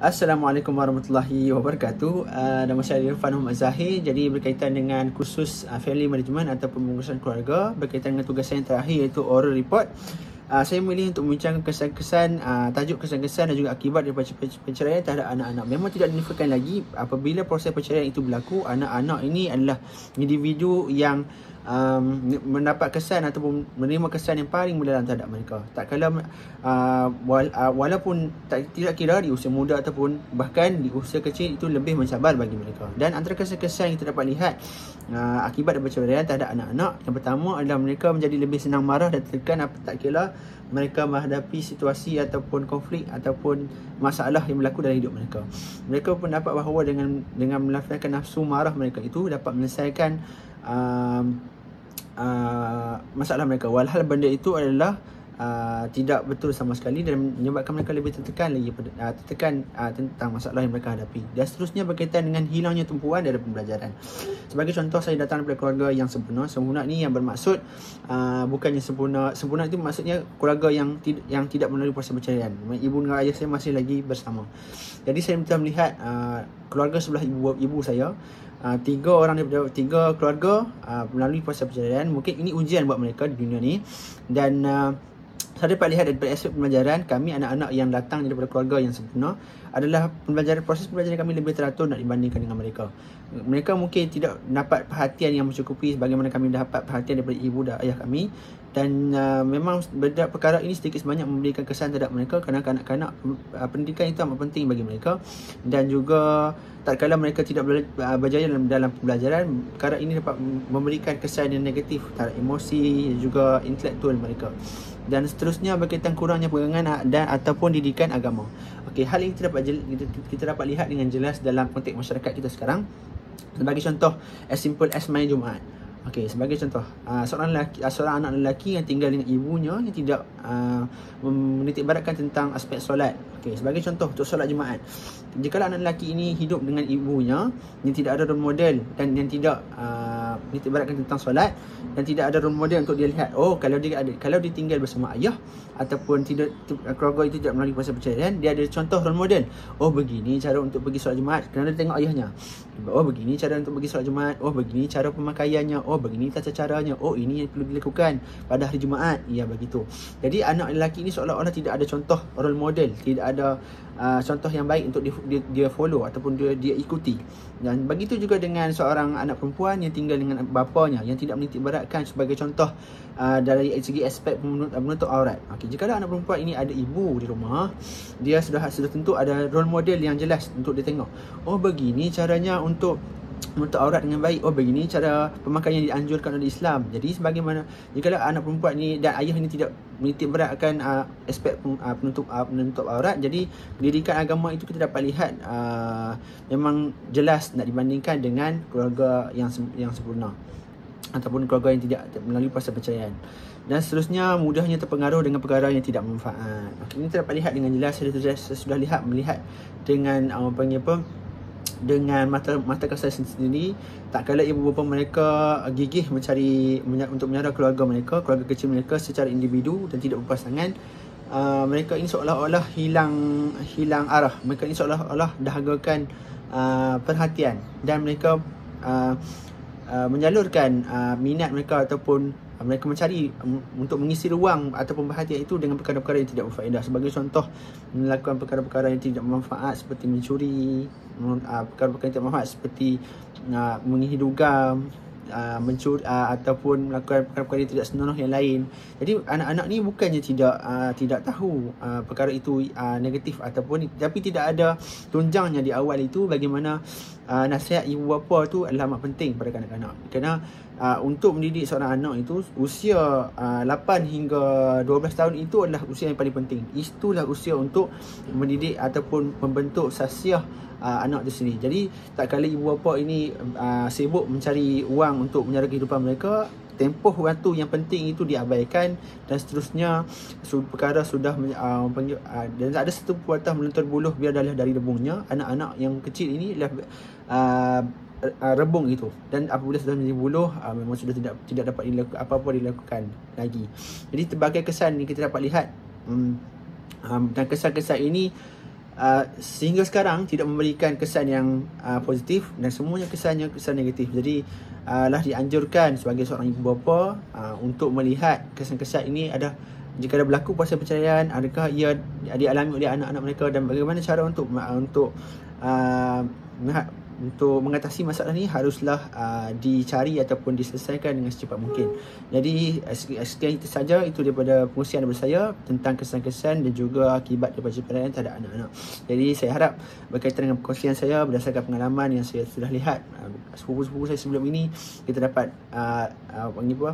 Assalamualaikum warahmatullahi wabarakatuh. Nama saya Irfan Muhammad Zahir. Jadi berkaitan dengan kursus Family Management atau pembungkusan keluarga, berkaitan dengan tugas saya yang terakhir iaitu oral report. Saya memilih untuk membincangkan kesan-kesan, tajuk kesan-kesan dan juga akibat daripada perceraian terhadap anak-anak. Memang tidak dinafikan lagi apabila proses perceraian itu berlaku, anak-anak ini adalah individu yang mendapat kesan ataupun menerima kesan yang paling mendalam terhadap mereka. Tak kala walaupun tidak kira di usia muda ataupun bahkan di usia kecil, itu lebih mencabar bagi mereka. Dan antara kesan-kesan yang kita dapat lihat akibat daripada perceraian terhadap anak-anak, yang pertama adalah mereka menjadi lebih senang marah dan tertekan tak kira mereka menghadapi situasi ataupun konflik ataupun masalah yang berlaku dalam hidup mereka. Mereka pun dapat bahawa dengan melafazkan nafsu marah mereka itu dapat menyelesaikan masalah mereka, walhal benda itu adalah tidak betul sama sekali dan menyebabkan mereka lebih tertekan tentang masalah yang mereka hadapi. Dan seterusnya berkaitan dengan hilangnya tumpuan dari pembelajaran. Sebagai contoh, saya datang daripada keluarga yang sempurna. Sempurna ni yang bermaksud bukannya sempurna itu maksudnya keluarga yang tidak melalui proses perceraian. Ibu dan ayah saya masih lagi bersama. Jadi saya telah melihat keluarga sebelah ibu saya, tiga keluarga melalui proses perceraian. Mungkin ini ujian buat mereka di dunia ni. Dan saya dapat lihat daripada aspek pembelajaran, kami anak-anak yang datang daripada keluarga yang sempurna adalah proses pembelajaran kami lebih teratur nak dibandingkan dengan mereka. Mereka mungkin tidak dapat perhatian yang mencukupi sebagaimana kami dapat perhatian daripada ibu dan ayah kami. Dan memang perkara ini sedikit sebanyak memberikan kesan terhadap mereka, kerana kanak-kanak pendidikan itu amat penting bagi mereka. Dan juga tak kala mereka tidak berjaya dalam pembelajaran, perkara ini dapat memberikan kesan yang negatif terhadap emosi dan juga intelektual mereka. Dan seterusnya berkaitan kurangnya pegangan dan ataupun didikan agama. Okey, hal ini kita dapat lihat dengan jelas dalam konteks masyarakat kita sekarang. Sebagai contoh, as simple as main Jumaat. Okey, sebagai contoh, seorang anak lelaki yang tinggal dengan ibunya yang tidak menitik beratkan tentang aspek solat. Okey, sebagai contoh untuk solat Jumaat. Jika anak lelaki ini hidup dengan ibunya yang tidak ada role model dan yang tidak menitik beratkan tentang solat dan tidak ada role model untuk dia lihat, kalau dia tinggal bersama ayah ataupun keluarga itu tidak melalui proses perceraian, dia ada contoh role model. Oh, begini cara untuk pergi solat Jumaat, kerana dia tengok ayahnya. Oh, begini cara untuk pergi solat Jumaat. Oh, begini cara pemakaiannya. Oh, begini tata caranya. Oh, ini yang perlu dilakukan pada hari Jumaat. Ya, begitu. Jadi anak lelaki ini seolah-olah tidak ada contoh role model, tidak ada contoh yang baik untuk dia follow ataupun dia ikuti. Dan begitu juga dengan seorang anak perempuan yang tinggal dengan bapanya yang tidak menitik beratkan sebagai contoh dari segi aspek menutup aurat. Okey, jika anak perempuan ini ada ibu di rumah, dia sudah tentu ada role model yang jelas untuk dia tengok. Oh, begini caranya untuk aurat dengan baik. Oh, begini cara pemakaian yang dianjurkan oleh Islam. Jadi sebagaimana jika anak perempuan ni dan ayah ini tidak menitik beratkan aspek penutup aurat, jadi pendidikan agama itu kita dapat lihat memang jelas nak dibandingkan dengan keluarga yang sempurna ataupun keluarga yang tidak melalui proses perceraian. Dan seterusnya, mudahnya terpengaruh dengan perkara yang tidak bermanfaat. Ini kita dapat lihat dengan jelas. Saya sudah melihat dengan dengan mata kasar sendiri, tak kala ibu bapa mereka gigih untuk menyara keluarga kecil mereka secara individu dan tidak berpasangan. Mereka ini seolah-olah hilang arah. Mereka ini seolah-olah dahagakan perhatian dan mereka menyalurkan minat mereka ataupun mereka mencari untuk mengisi ruang ataupun perhatian itu dengan perkara-perkara yang tidak berfaedah. Sebagai contoh, melakukan perkara-perkara yang tidak bermanfaat seperti mencuri, perkara-perkara yang tidak bermanfaat seperti menghidup mencuri ataupun melakukan perkara-perkara yang tidak senonoh yang lain. Jadi anak-anak ni bukannya tidak tahu perkara itu negatif ataupun, tapi tidak ada tunjangnya di awal itu bagaimana nasihat ibu bapa tu adalah amat penting pada kanak-kanak. Kerana untuk mendidik seorang anak itu usia 8 hingga 12 tahun itu adalah usia yang paling penting. Itulah usia untuk mendidik ataupun membentuk sasiah anak itu sendiri. Jadi tak kala ibu bapa ini sibuk mencari wang untuk menyara kehidupan mereka, tempoh waktu yang penting itu diabaikan dan seterusnya perkara sudah dan ada satu pepatah melentur buluh biar dah dari rebungnya. Anak-anak yang kecil ini adalah rebung itu, dan apabila sudah menjadi buluh memang sudah tidak dapat apa-apa dilakukan lagi. Jadi berbagai kesan ni kita dapat lihat dan kesan-kesan ini sehingga sekarang tidak memberikan kesan yang positif, dan semuanya kesan negatif. Jadi lah dianjurkan sebagai seorang ibu bapa untuk melihat kesan-kesan ini ada, jika ada berlaku puasa perceraian, adakah ia dialami oleh anak-anak mereka, dan bagaimana cara untuk mengatasi masalah ni haruslah dicari ataupun diselesaikan dengan secepat mungkin. Jadi sekian itu saja, itu daripada pengusian daripada saya tentang kesan-kesan dan juga akibat daripada perceraian terhadap anak-anak. Jadi saya harap berkaitan dengan perkongsian saya berdasarkan pengalaman yang saya sudah lihat sepupu-sepupu saya sebelum ini, kita dapat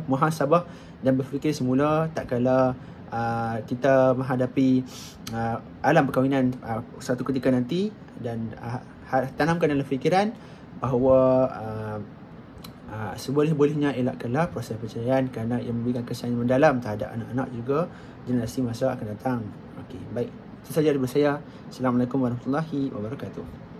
muhasabah dan berfikir semula tak kala kita menghadapi alam perkahwinan satu ketika nanti, dan tanamkan dalam fikiran bahawa seboleh-bolehnya elakkanlah proses perceraian kerana ia memberikan kesan yang mendalam terhadap anak-anak juga generasi masa akan datang. Okey, baik. Itu saja daripada saya. Assalamualaikum warahmatullahi wabarakatuh.